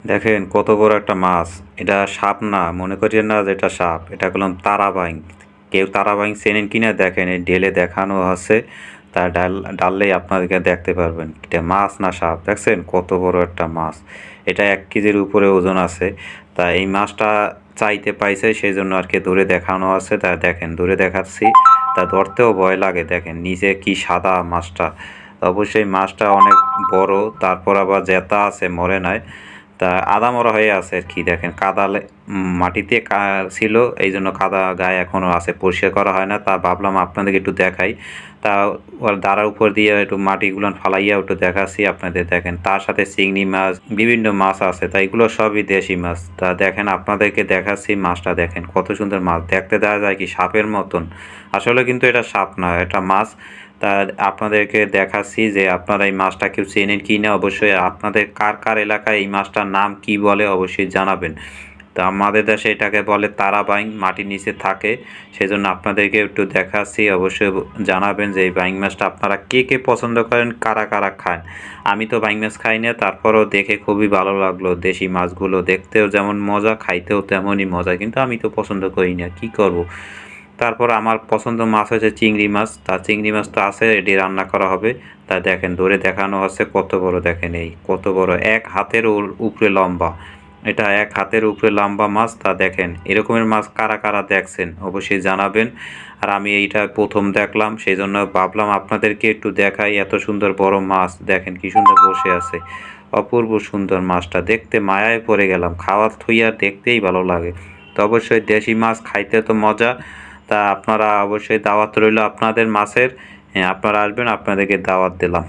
দেখেন কত বড় একটা মাছ। এটা সাপ না, মনে করিয়েন না যে এটা সাপ, এটা বললাম তারাবাইং। কেউ তারাবাইং চেনেন কিনা দেখেন, এই ঢেলে দেখানো আছে। তা ডাললেই আপনাদেরকে দেখতে পারবেন এটা মাছ না সাপ। দেখছেন কত বড় একটা মাছ। এটা 1 কেজির উপরে ওজন আছে। তা এই মাছটা চাইতে পাইছে, সেই জন্য আর কি ধরে দেখানো আছে। তা দেখেন ধরে দেখাচ্ছি, তা ধরতেও ভয় লাগে। দেখেন নিচে কি সাদা মাছটা। অবশ্যই মাছটা অনেক বড়, তারপর আবার জেতা আছে, মরে নাই। তা আদা মরা হয়ে আছে আর কি। দেখেন কাদা মাটিতে ছিল, এই জন্য কাদা গায়ে এখনো আছে, পরিষ্কার করা হয় না। তা ভাবলাম আপনাদেরকে একটু দেখাই। তা ওর দাঁড়ার উপর দিয়ে একটু মাটিগুলো ফালাইয়া একটু দেখাচ্ছি আপনাদের। দেখেন তার সাথে চিংড়ি মাছ, বিভিন্ন মাছ আছে। তা এগুলো সবই দেশি মাছ। তা দেখেন আপনাদেরকে দেখাচ্ছি মাছটা। দেখেন কত সুন্দর মাছ, দেখতে দেখা যায় কি সাপের মতন। আসলে কিন্তু এটা সাপ না, এটা মাছ। তা আপনাদেরকে দেখাচ্ছি যে আপনারা এই মাছটা কেউ চেনেন কি না। অবশ্যই আপনাদের কার কার এলাকায় এই মাছটার নাম কি বলে অবশ্যই জানাবেন। তা আমাদের দেশে এটাকে বলে তারাবাইং, মাটির নিচে থাকে। সেজন্য আপনাদেরকে একটু দেখাচ্ছি, অবশ্যই জানাবেন যে এই বাইং মাছটা আপনারা কে কে পছন্দ করেন, কারা কারা খান। আমি তো বাইং মাছ খাই না, তারপরও দেখে খুবই ভালো লাগলো। দেশি মাছগুলো দেখতেও যেমন মজা, খাইতেও তেমনই মজা, কিন্তু আমি তো পছন্দ করি না, কি করব। তারপর আমার পছন্দ মাছ হচ্ছে চিংড়ি মাছ। তা চিংড়ি মাছ তো আছে, এটি রান্না করা হবে। তা দেখেন ধরে দেখানো হচ্ছে কত বড়। দেখেন এই কত বড়, 1 হাতের উপরে লম্বা। এটা 1 হাতের উপরে লম্বা মাছ। তা দেখেন এরকমের মাছ কারা কারা দেখছেন অবশ্যই জানাবেন। আর আমি এইটা প্রথম দেখলাম, সেই জন্য ভাবলাম আপনাদেরকে একটু দেখাই। এত সুন্দর বড় মাছ, দেখেন কি সুন্দর বসে আছে। অপূর্ব সুন্দর মাছটা, দেখতে মায়ায় পড়ে গেলাম। খাওয়ার থইয়া দেখতেই ভালো লাগে। তো অবশ্যই দেশি মাছ খাইতে তো মজা। তা আপনারা অবশ্যই দাওয়াত রইল আপনাদের মাছের। হ্যাঁ, আপনারা আসবেন, আপনাদেরকে দাওয়াত দিলাম।